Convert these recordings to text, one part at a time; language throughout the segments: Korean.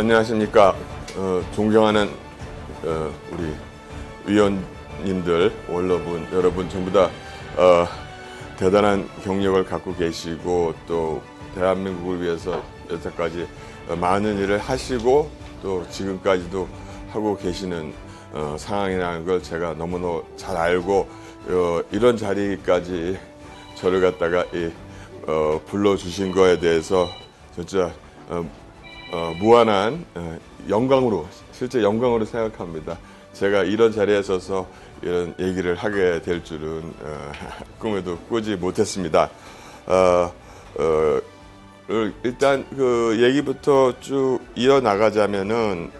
안녕하십니까. 존경하는 우리 위원님들, 원로분 여러분 전부 다 대단한 경력을 갖고 계시고 또 대한민국을 위해서 여태까지 많은 일을 하시고 또 지금까지도 하고 계시는 상황이라는 걸 제가 너무너무 잘 알고 이런 자리까지 저를 갖다가 불러주신 거에 대해서 진짜 무한한 영광으로, 실제 영광으로 생각합니다. 제가 이런 자리에 서서 이런 얘기를 하게 될 줄은 꿈에도 꾸지 못했습니다. 일단 그 얘기부터 쭉 이어나가자면은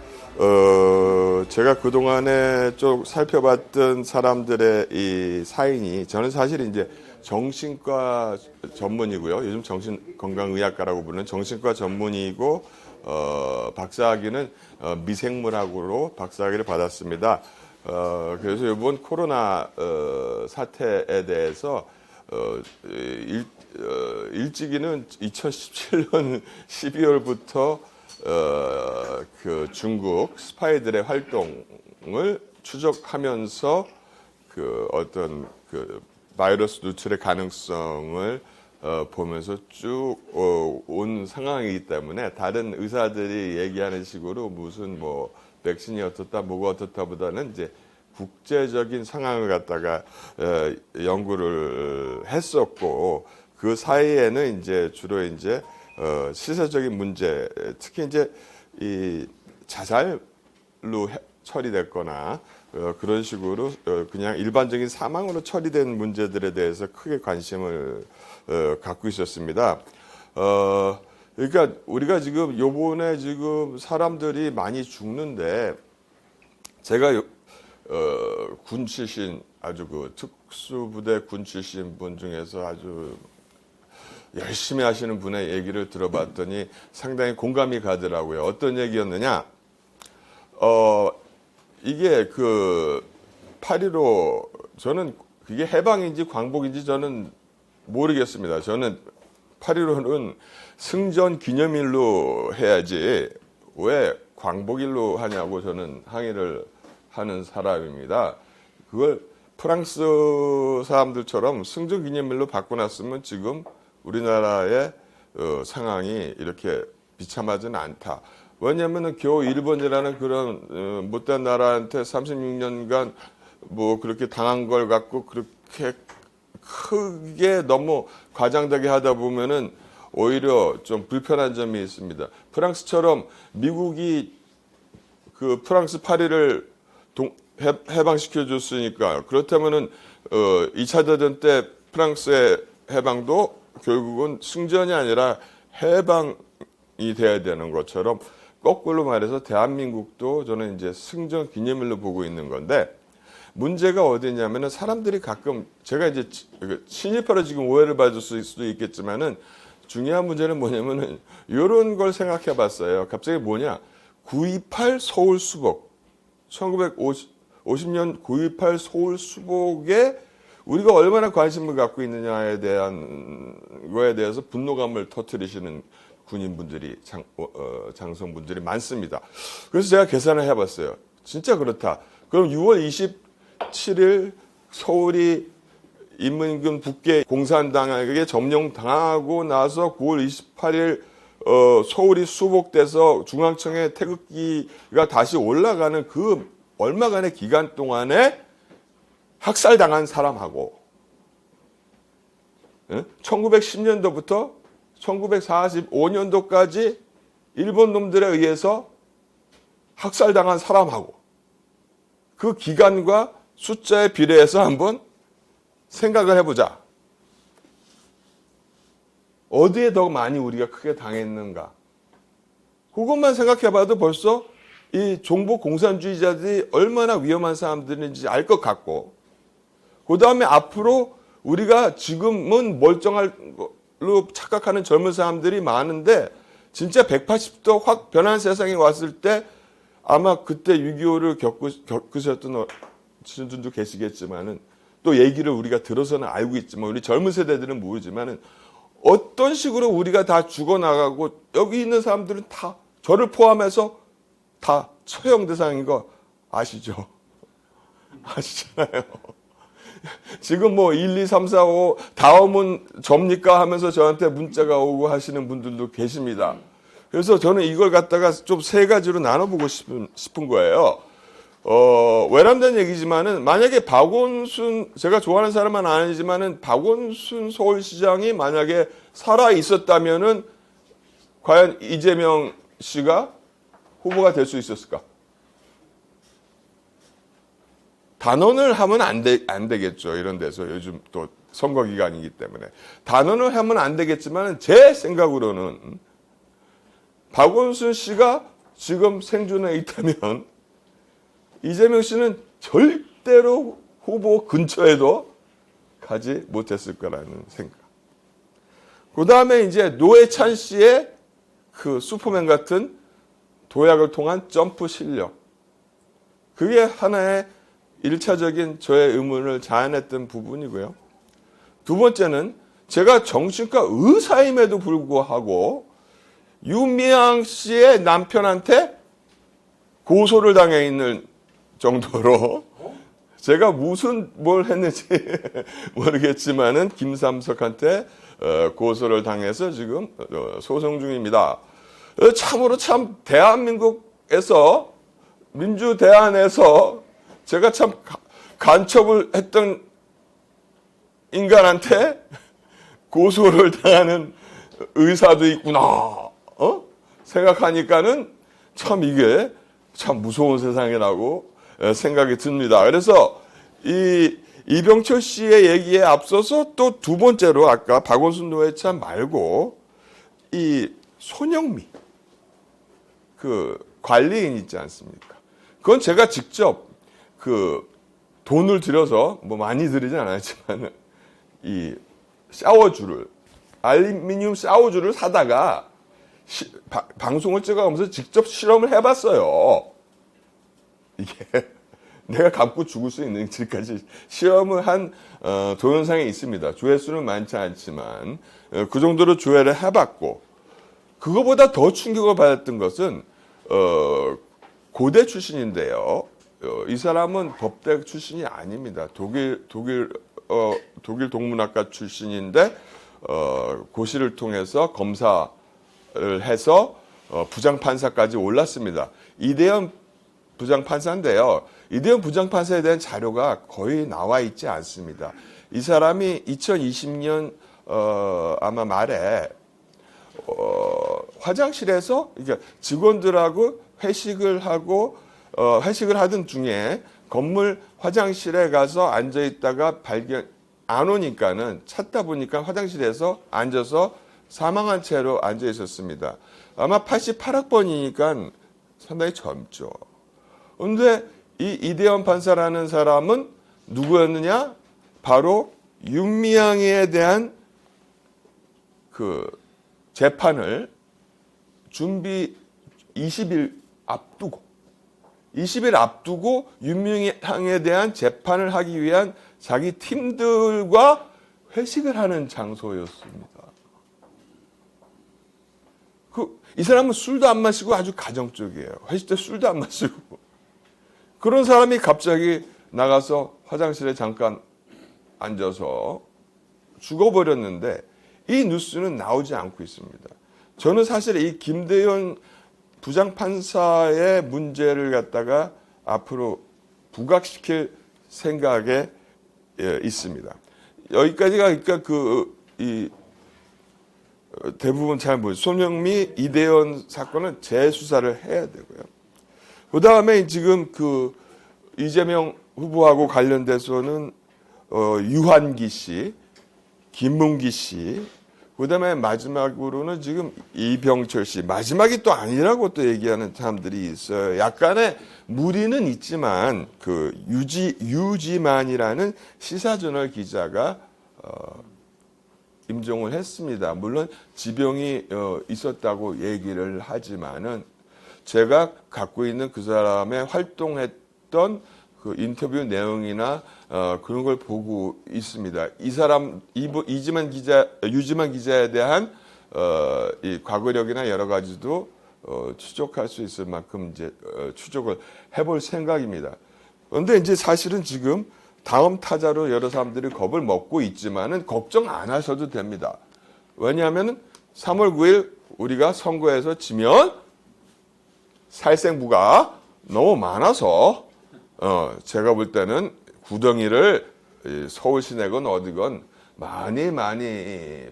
제가 그동안에 쭉 살펴봤던 사람들의 이 사인이, 저는 사실 이제 정신과 전문이고요. 요즘 정신건강의학과라고 부르는 정신과 전문의이고 박사학위는 미생물학으로 박사학위를 받았습니다. 그래서 이번 코로나 사태에 대해서 일찍이는 2017년 12월부터 그 중국 스파이들의 활동을 추적하면서 그 어떤 그 바이러스 누출의 가능성을 보면서 쭉 온 상황이기 때문에 다른 의사들이 얘기하는 식으로 무슨 뭐 백신이 어떻다 뭐가 어떻다보다는 이제 국제적인 상황을 갖다가 연구를 했었고, 그 사이에는 이제 주로 이제 시사적인 문제, 특히 이제 이 자살로 처리됐거나 그런 식으로 그냥 일반적인 사망으로 처리된 문제들에 대해서 크게 관심을 갖고 있었습니다. 그러니까 우리가 지금 요번에 지금 사람들이 많이 죽는데, 제가 군 출신, 아주 그 특수부대 군 출신 분 중에서 아주 열심히 하시는 분의 얘기를 들어봤더니 상당히 공감이 가더라고요. 어떤 얘기였느냐? 이게 그 8.15, 저는 그게 해방인지 광복인지 저는 모르겠습니다. 저는 8.15는 승전 기념일로 해야지 왜 광복일로 하냐고 저는 항의를 하는 사람입니다. 그걸 프랑스 사람들처럼 승전 기념일로 바꿔놨으면 지금 우리나라의 상황이 이렇게 비참하지는 않다. 왜냐하면 겨우 일본이라는 그런 못된 나라한테 36년간 뭐 그렇게 당한 걸 갖고 그렇게 크게 너무 과장되게 하다 보면은 오히려 좀 불편한 점이 있습니다. 프랑스처럼 미국이 그 프랑스 파리를 해방시켜 줬으니까, 그렇다면은 2차 대전 때 프랑스의 해방도 결국은 승전이 아니라 해방이 돼야 되는 것처럼, 거꾸로 말해서 대한민국도 저는 이제 승전 기념일로 보고 있는 건데, 문제가 어디냐면은 사람들이 가끔, 제가 이제 친일파로 지금 오해를 받을 수도 있겠지만은 중요한 문제는 뭐냐면은 이런 걸 생각해 봤어요. 갑자기 뭐냐? 9.28 서울 수복, 1950년 9.28 서울 수복에 우리가 얼마나 관심을 갖고 있느냐에 대한 거에 대해서 분노감을 터뜨리시는 군인분들이, 장성분들이 많습니다. 그래서 제가 계산을 해봤어요. 진짜 그렇다. 그럼 6월 27일 서울이 인민군 북계 공산당에게 점령당하고 나서 9월 28일 서울이 수복돼서 중앙청에 태극기가 다시 올라가는 그 얼마간의 기간 동안에 학살당한 사람하고 1910년도부터 1945년도까지 일본 놈들에 의해서 학살당한 사람하고 그 기간과 숫자에 비례해서 한번 생각을 해보자. 어디에 더 많이 우리가 크게 당했는가? 그것만 생각해봐도 벌써 이 종북 공산주의자들이 얼마나 위험한 사람들인지 알 것 같고, 그 다음에 앞으로 우리가 지금은 멀쩡할 걸로 착각하는 젊은 사람들이 많은데 진짜 180도 확 변한 세상이 왔을 때 아마 그때 6.25를 겪으셨던 분도 계시겠지만은, 또 얘기를 우리가 들어서는 알고 있지만 우리 젊은 세대들은 모르지만은 어떤 식으로 우리가 다 죽어나가고 여기 있는 사람들은 다 저를 포함해서 다 처형 대상인 거 아시죠? 아시잖아요. 지금 뭐 1, 2, 3, 4, 5 다음은 접니까 하면서 저한테 문자가 오고 하시는 분들도 계십니다. 그래서 저는 이걸 갖다가 좀 세 가지로 나눠보고 싶은 거예요. 외람된 얘기지만은 만약에 박원순, 제가 좋아하는 사람은 아니지만은 박원순 서울시장이 만약에 살아 있었다면은 과연 이재명 씨가 후보가 될 수 있었을까? 단언을 하면 안 되겠죠. 이런 데서 요즘 또 선거 기간이기 때문에. 단언을 하면 안 되겠지만 제 생각으로는 박원순 씨가 지금 생존해 있다면 이재명 씨는 절대로 후보 근처에도 가지 못했을 거라는 생각. 그 다음에 이제 노회찬 씨의 그 슈퍼맨 같은 도약을 통한 점프 실력. 그게 하나의 1차적인 저의 의문을 자아냈던 부분이고요. 두 번째는 제가 정신과 의사임에도 불구하고 윤미향 씨의 남편한테 고소를 당해 있는 정도로 제가 무슨 뭘 했는지 모르겠지만은 김삼석한테 고소를 당해서 지금 소송 중입니다. 참으로 참 대한민국에서 민주대안에서 제가 참 간첩을 했던 인간한테 고소를 당하는 의사도 있구나. 생각하니까는 참 이게 참 무서운 세상이라고 생각이 듭니다. 그래서 이 이병철 씨의 얘기에 앞서서 또 두 번째로 아까 박원순 노회찬 말고 이 손영미 그 관리인 있지 않습니까? 그건 제가 직접 그 돈을 들여서 뭐 많이 들이진 않았지만 이 샤워줄을 알루미늄 샤워줄을 사다가 방송을 찍어가면서 직접 실험을 해봤어요. 이게 내가 감고 죽을 수 있는지까지 실험을 한 동영상이 있습니다. 조회수는 많지 않지만 그 정도로 조회를 해봤고 그거보다 더 충격을 받았던 것은 고대 출신인데요. 이 사람은 법대 출신이 아닙니다. 독일 동문학과 출신인데 고시를 통해서 검사를 해서 부장판사까지 올랐습니다. 이대현 부장판사인데요. 이대현 부장판사에 대한 자료가 거의 나와 있지 않습니다. 이 사람이 2020년 아마 말에 화장실에서 직원들하고 회식을 하던 중에 건물 화장실에 가서 앉아 있다가 안 오니까는 찾다 보니까 화장실에서 앉아서 사망한 채로 앉아 있었습니다. 아마 88학번이니까 상당히 젊죠. 그런데 이 이대현 판사라는 사람은 누구였느냐? 바로 윤미향에 대한 그 재판을 준비 20일 앞두고 윤미향에 대한 재판을 하기 위한 자기 팀들과 회식을 하는 장소였습니다. 이 사람은 술도 안 마시고 아주 가정적이에요. 회식 때 술도 안 마시고. 그런 사람이 갑자기 나가서 화장실에 잠깐 앉아서 죽어버렸는데 이 뉴스는 나오지 않고 있습니다. 저는 사실 이 김대현 부장판사의 문제를 갖다가 앞으로 부각시킬 생각에 있습니다. 여기까지가 그러니까 대부분 잘 모르죠. 손영미, 이대현 사건은 재수사를 해야 되고요. 그 다음에 지금 그 이재명 후보하고 관련돼서는 유한기 씨, 김문기 씨, 그 다음에 마지막으로는 지금 이병철 씨, 마지막이 또 아니라고 또 얘기하는 사람들이 있어요. 약간의 무리는 있지만 그 유지만이라는 시사저널 기자가 임종을 했습니다. 물론 지병이 있었다고 얘기를 하지만은 제가 갖고 있는 그 사람의 활동했던 그 인터뷰 내용이나 그런 걸 보고 있습니다. 이 사람 유지만 기자에 대한 이 과거력이나 여러 가지도 추적할 수 있을 만큼 이제 추적을 해볼 생각입니다. 그런데 이제 사실은 지금 다음 타자로 여러 사람들이 겁을 먹고 있지만은 걱정 안 하셔도 됩니다. 왜냐하면 3월 9일 우리가 선거에서 지면 살생부가 너무 많아서 제가 볼 때는 구덩이를 서울 시내건 어디건 많이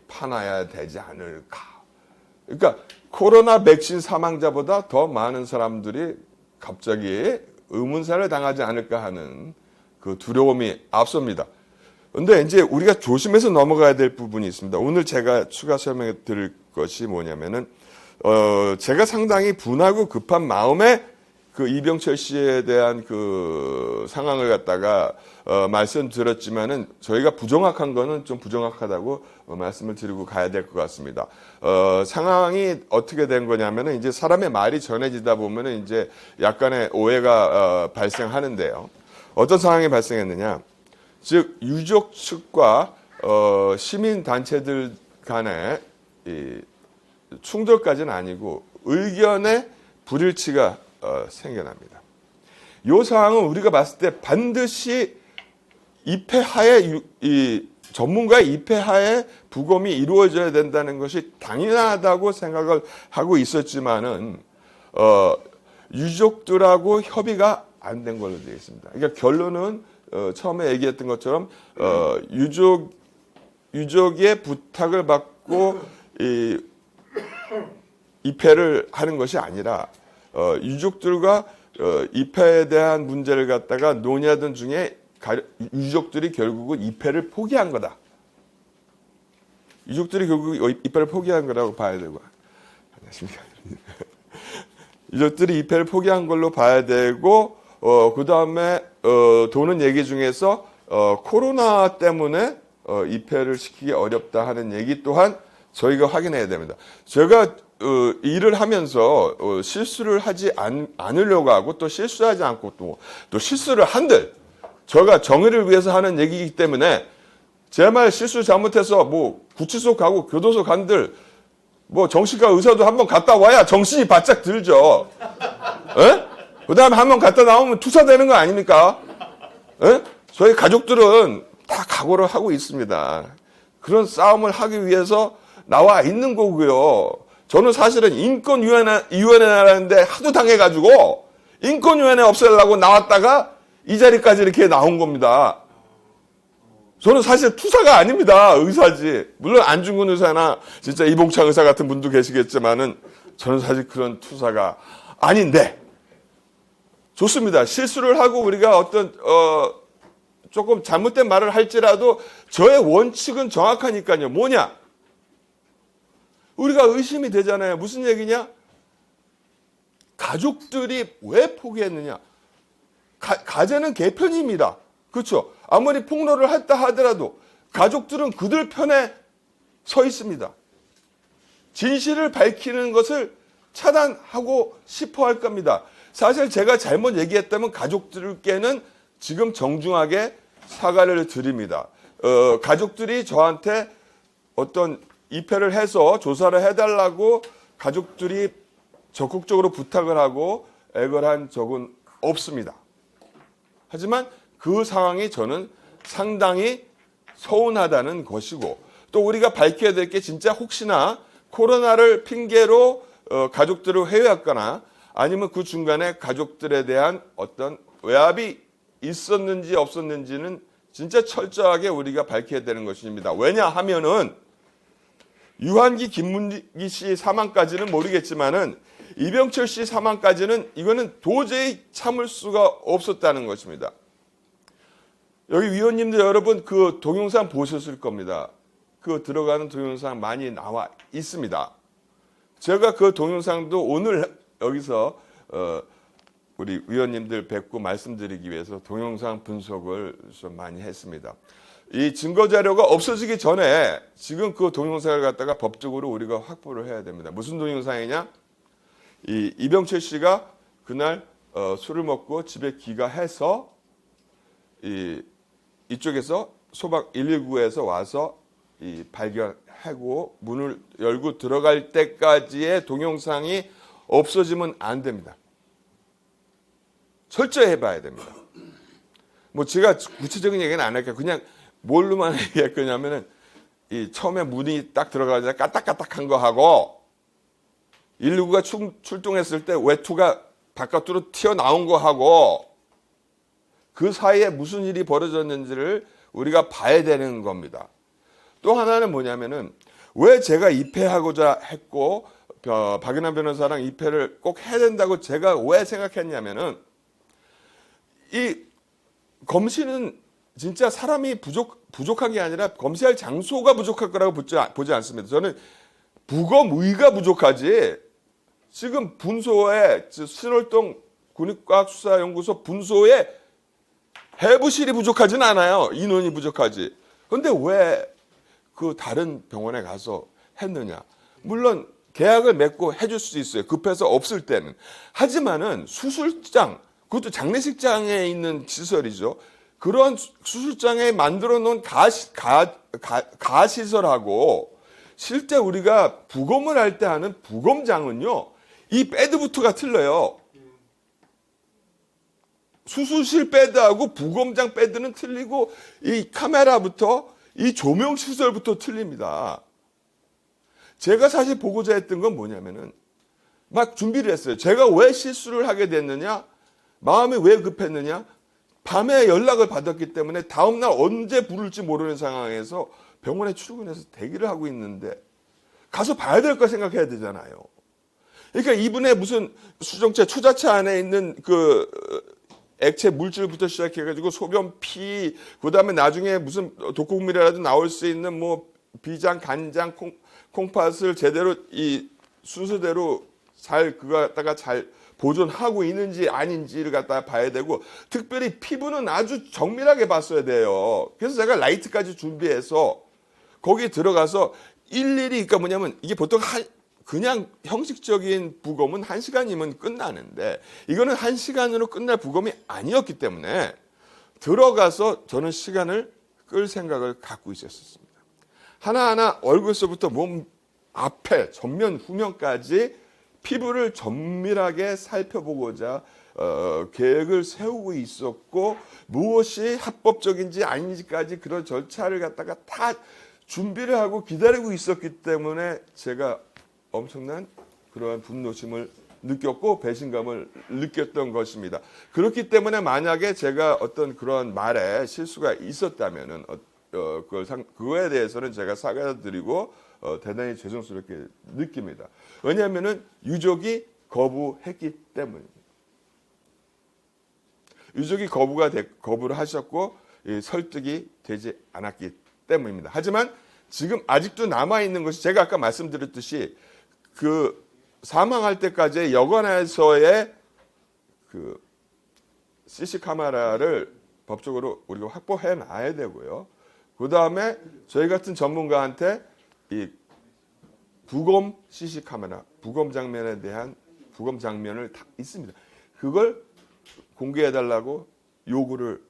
파놔야 되지 않을까. 그러니까 코로나 백신 사망자보다 더 많은 사람들이 갑자기 의문사를 당하지 않을까 하는 그 두려움이 앞섭니다. 그런데 이제 우리가 조심해서 넘어가야 될 부분이 있습니다. 오늘 제가 추가 설명해 드릴 것이 뭐냐면은 제가 상당히 분하고 급한 마음에 그 이병철 씨에 대한 그 상황을 갖다가 말씀드렸지만은 저희가 부정확한 거는 좀 부정확하다고 말씀을 드리고 가야 될 것 같습니다. 상황이 어떻게 된 거냐면은 이제 사람의 말이 전해지다 보면은 이제 약간의 오해가 발생하는데요. 어떤 상황이 발생했느냐? 즉 유족 측과 시민 단체들 간의 이 충돌까지는 아니고 의견의 불일치가 생겨납니다. 이 상황은 우리가 봤을 때 반드시 입회하에 이 전문가의 입회하에 부검이 이루어져야 된다는 것이 당연하다고 생각을 하고 있었지만은 유족들하고 협의가 안 된 걸로 되어 있습니다. 그러니까 결론은 처음에 얘기했던 것처럼 유족의 부탁을 받고 입회를 하는 것이 아니라 유족들과 입회에 대한 문제를 갖다가 논의하던 중에 유족들이 결국은 입회를 포기한 거다. 유족들이 결국 입회를 포기한 거라고 봐야 되고, 안녕하십니까? 유족들이 입회를 포기한 걸로 봐야 되고, 그 다음에 도는 얘기 중에서 코로나 때문에 입회를 시키기 어렵다 하는 얘기 또한 저희가 확인해야 됩니다. 제가 일을 하면서 실수를 하지 않으려고 하고 또 실수하지 않고 또 실수를 한들 제가 정의를 위해서 하는 얘기이기 때문에 제 말 실수 잘못해서 뭐 구치소 가고 교도소 간들 뭐 정신과 의사도 한번 갔다 와야 정신이 바짝 들죠. 그 다음에 한번 갔다 나오면 투사되는 거 아닙니까? 에? 저희 가족들은 다 각오를 하고 있습니다. 그런 싸움을 하기 위해서 나와 있는 거고요. 저는 사실은 인권위원회라는데 하도 당해가지고 인권위원회 없애려고 나왔다가 이 자리까지 이렇게 나온 겁니다. 저는 사실 투사가 아닙니다. 의사지. 물론 안중근 의사나 진짜 이봉창 의사 같은 분도 계시겠지만은 저는 사실 그런 투사가 아닌데 좋습니다. 실수를 하고 우리가 어떤 조금 잘못된 말을 할지라도 저의 원칙은 정확하니까요. 뭐냐? 우리가 의심이 되잖아요. 무슨 얘기냐? 가족들이 왜 포기했느냐? 가제는 개편입니다. 그렇죠? 아무리 폭로를 했다 하더라도 가족들은 그들 편에 서 있습니다. 진실을 밝히는 것을 차단하고 싶어 할 겁니다. 사실 제가 잘못 얘기했다면 가족들께는 지금 정중하게 사과를 드립니다. 가족들이 저한테 어떤 입회를 해서 조사를 해달라고 가족들이 적극적으로 부탁을 하고 애걸한 적은 없습니다. 하지만 그 상황이 저는 상당히 서운하다는 것이고 또 우리가 밝혀야 될 게 진짜 혹시나 코로나를 핑계로 가족들을 회유했거나 아니면 그 중간에 가족들에 대한 어떤 외압이 있었는지 없었는지는 진짜 철저하게 우리가 밝혀야 되는 것입니다. 왜냐하면은 유한기 김문기 씨 사망까지는 모르겠지만은 이병철 씨 사망까지는 이거는 도저히 참을 수가 없었다는 것입니다. 여기 위원님들 여러분 그 동영상 보셨을 겁니다. 그 들어가는 동영상 많이 나와 있습니다. 제가 그 동영상도 오늘 여기서 우리 위원님들 뵙고 말씀드리기 위해서 동영상 분석을 좀 많이 했습니다. 이 증거 자료가 없어지기 전에 지금 그 동영상을 갖다가 법적으로 우리가 확보를 해야 됩니다. 무슨 동영상이냐? 이병철 씨가 그날 술을 먹고 집에 귀가해서 이쪽에서 소방 119에서 와서 발견하고 문을 열고 들어갈 때까지의 동영상이 없어지면 안 됩니다. 철저히 해봐야 됩니다. 뭐 제가 구체적인 얘기는 안 할게요. 그냥 뭘로만 얘기할 거냐면은 이 처음에 문이 딱 들어가자 까딱까딱한 거 하고 119가 출동했을 때 외투가 바깥으로 튀어나온 거 하고 그 사이에 무슨 일이 벌어졌는지를 우리가 봐야 되는 겁니다. 또 하나는 뭐냐면은 왜 제가 입회하고자 했고 박연한 변호사랑 입회를 꼭 해야 된다고 제가 왜 생각했냐면은 이 검시는 진짜 사람이 부족한 게 아니라 검시할 장소가 부족할 거라고 보지 않습니다. 저는 부검의가 부족하지 지금 분소에 신월동 군입과학수사연구소 분소에 해부실이 부족하진 않아요. 인원이 부족하지. 그런데 왜 그 다른 병원에 가서 했느냐. 물론 계약을 맺고 해줄 수 있어요. 급해서 없을 때는. 하지만은 수술장, 그것도 장례식장에 있는 시설이죠. 그런 수술장에 만들어 놓은 가시설하고 실제 우리가 부검을 할 때 하는 부검장은요. 이 배드부터가 틀려요. 수술실 배드하고 부검장 배드는 틀리고 이 카메라부터 이 조명 시설부터 틀립니다. 제가 사실 보고자 했던 건 뭐냐면은 막 준비를 했어요. 제가 왜 실수를 하게 됐느냐? 마음이 왜 급했느냐? 밤에 연락을 받았기 때문에 다음날 언제 부를지 모르는 상황에서 병원에 출근해서 대기를 하고 있는데 가서 봐야 될 거 생각해야 되잖아요. 그러니까 이분의 무슨 수정체, 초자체 안에 있는 그 액체 물질부터 시작해가지고 소변, 피, 그 다음에 나중에 무슨 독극물이라도 나올 수 있는 뭐 비장, 간장, 콩팥을 제대로 이 순서대로 잘 그거 갖다가 잘 보존하고 있는지 아닌지를 갖다 봐야 되고 특별히 피부는 아주 정밀하게 봤어야 돼요. 그래서 제가 라이트까지 준비해서 거기 들어가서 일일이 그러니까 뭐냐면 이게 보통 그냥 형식적인 부검은 1시간이면 끝나는데 이거는 1시간으로 끝날 부검이 아니었기 때문에 들어가서 저는 시간을 끌 생각을 갖고 있었습니다. 하나하나 얼굴서부터 몸 앞에 전면 후면까지 피부를 정밀하게 살펴보고자 계획을 세우고 있었고 무엇이 합법적인지 아닌지까지 그런 절차를 갖다가 다 준비를 하고 기다리고 있었기 때문에 제가 엄청난 그러한 분노심을 느꼈고 배신감을 느꼈던 것입니다. 그렇기 때문에 만약에 제가 어떤 그런 말에 실수가 있었다면은 그거에 대해서는 제가 사과드리고 대단히 죄송스럽게 느낍니다. 왜냐하면은 유족이 거부했기 때문입니다. 유족이 거부를 하셨고 설득이 되지 않았기 때문입니다. 하지만 지금 아직도 남아 있는 것이 제가 아까 말씀드렸듯이 그 사망할 때까지 여관에서의 그 CC 카메라를 법적으로 우리가 확보해 놔야 되고요. 그 다음에 저희 같은 전문가한테 이 부검 CC 카메라, 부검 장면에 대한 부검 장면을 다 있습니다. 그걸 공개해달라고 요구를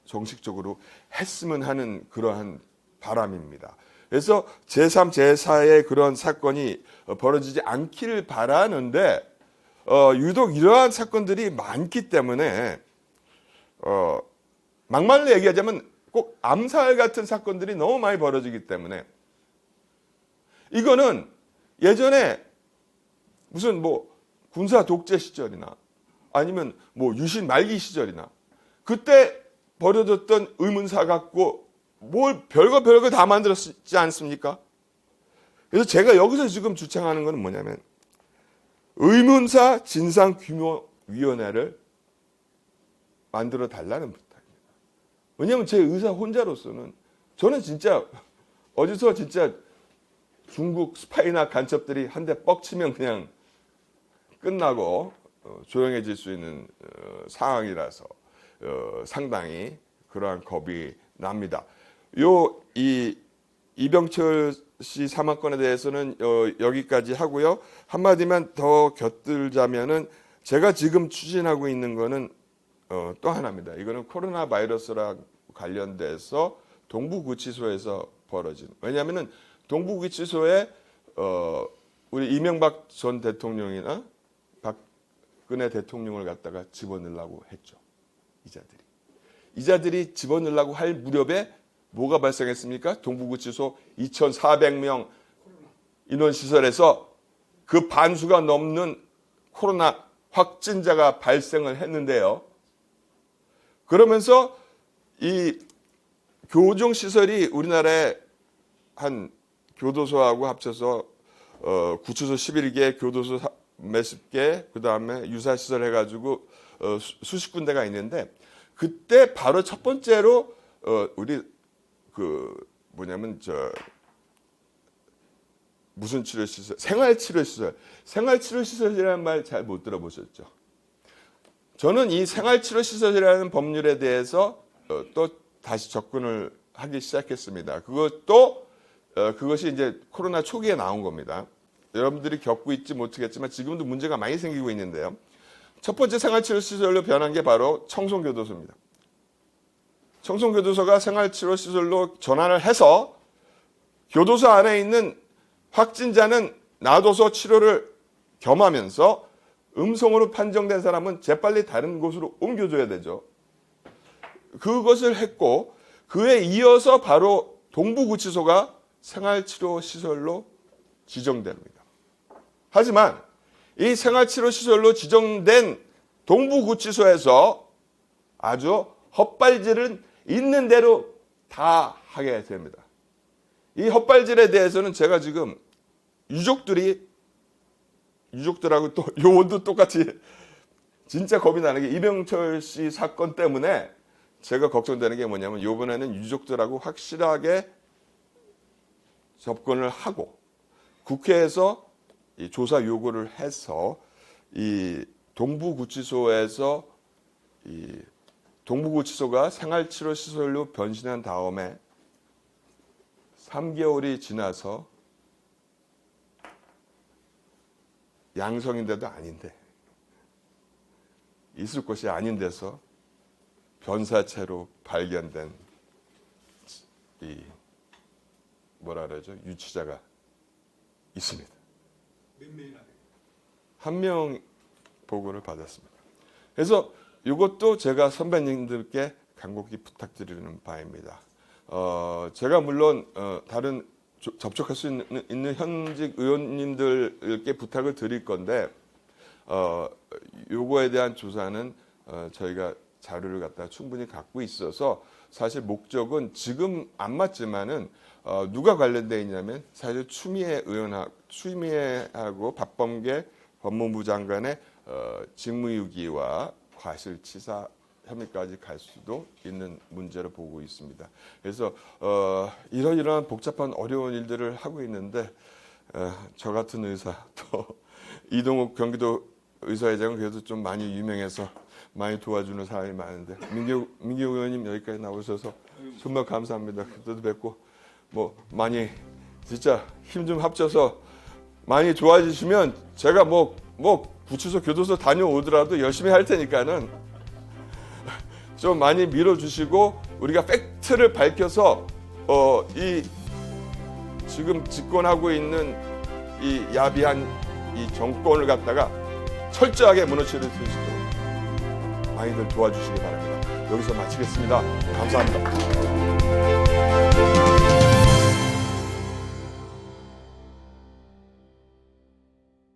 정식적으로 했으면 하는 그러한 바람입니다. 그래서 제3, 제4의 그런 사건이 벌어지지 않기를 바라는데 유독 이러한 사건들이 많기 때문에 막말로 얘기하자면 꼭 암살 같은 사건들이 너무 많이 벌어지기 때문에 이거는 예전에 무슨 뭐 군사 독재 시절이나 아니면 뭐 유신 말기 시절이나 그때 벌어졌던 의문사 갖고 뭘 별거 다 만들었지 않습니까? 그래서 제가 여기서 지금 주창하는 것은 뭐냐면 의문사 진상규명위원회를 만들어 달라는 부탁입니다. 왜냐하면 제 의사 혼자로서는 저는 진짜 어디서 진짜 중국 스파이나 간첩들이 한 대 뻑치면 그냥 끝나고 조용해질 수 있는 상황이라서 상당히 그러한 겁이 납니다. 이병철 씨 사망건에 대해서는 여기까지 하고요. 한마디만 더 곁들자면은 제가 지금 추진하고 있는 거는 또 하나입니다. 이거는 코로나 바이러스랑 관련돼서 동부구치소에서 벌어진. 왜냐하면은 동부구치소에 우리 이명박 전 대통령이나 박근혜 대통령을 갖다가 집어넣으려고 했죠. 이자들이 집어넣으려고 할 무렵에 뭐가 발생했습니까? 동부구치소 2,400명 인원시설에서 그 반수가 넘는 코로나 확진자가 발생을 했는데요. 그러면서 이 교정시설이 우리나라에 한 교도소하고 합쳐서 구치소 11개, 교도소 몇십 개, 그 다음에 유사시설 해가지고 수십 군데가 있는데 그때 바로 첫 번째로 우리 무슨 치료시설? 생활치료시설. 생활치료시설이라는 말 잘 못 들어보셨죠? 저는 이 생활치료시설이라는 법률에 대해서 또 다시 접근을 하기 시작했습니다. 그것이 이제 코로나 초기에 나온 겁니다. 여러분들이 겪고 있지 못하겠지만 지금도 문제가 많이 생기고 있는데요. 첫 번째 생활치료시설로 변한 게 바로 청송교도소입니다. 청송교도소가 생활치료시설로 전환을 해서 교도소 안에 있는 확진자는 놔둬서 치료를 겸하면서 음성으로 판정된 사람은 재빨리 다른 곳으로 옮겨줘야 되죠. 그것을 했고 그에 이어서 바로 동부구치소가 생활치료시설로 지정됩니다. 하지만 이 생활치료시설로 지정된 동부구치소에서 아주 헛발질은 있는 대로 다 하게 됩니다. 이 헛발질에 대해서는 제가 지금 유족들하고 또 요원도 똑같이 진짜 겁이 나는 게 이병철 씨 사건 때문에 제가 걱정되는 게 뭐냐면 이번에는 유족들하고 확실하게 접근을 하고 국회에서 이 조사 요구를 해서 이 동부구치소에서 이 동부구치소가 생활치료시설로 변신한 다음에 3개월이 지나서 양성인데도 아닌데 있을 곳이 아닌 데서 변사체로 발견된 이 유치자가 있습니다. 몇 명이나? 한 명 보고를 받았습니다. 그래서 이것도 제가 선배님들께 간곡히 부탁드리는 바입니다. 제가 물론 다른 접촉할 수 있는 현직 의원님들께 부탁을 드릴 건데 요거에 대한 조사는 저희가 자료를 갖다 충분히 갖고 있어서 사실 목적은 지금 안 맞지만은 누가 관련돼 있냐면 사실 추미애하고 박범계 법무부 장관의 직무유기와 과실치사 혐의까지 갈 수도 있는 문제로 보고 있습니다. 그래서 이러한 복잡한 어려운 일들을 하고 있는데 저 같은 의사 또 이동욱 경기도 의사회장은 그래도 좀 많이 유명해서 많이 도와주는 사람이 많은데 민규 의원님 여기까지 나오셔서 정말 감사합니다. 그때도 뵙고 뭐 많이 진짜 힘 좀 합쳐서 많이 도와주시면 제가 뭐 구치소 교도소 다녀오더라도 열심히 할 테니까는 좀 많이 밀어주시고 우리가 팩트를 밝혀서 이 지금 집권하고 있는 이 야비한 이 정권을 갖다가 철저하게 무너뜨릴 수 있도록 많이들 도와주시기 바랍니다. 여기서 마치겠습니다. 감사합니다.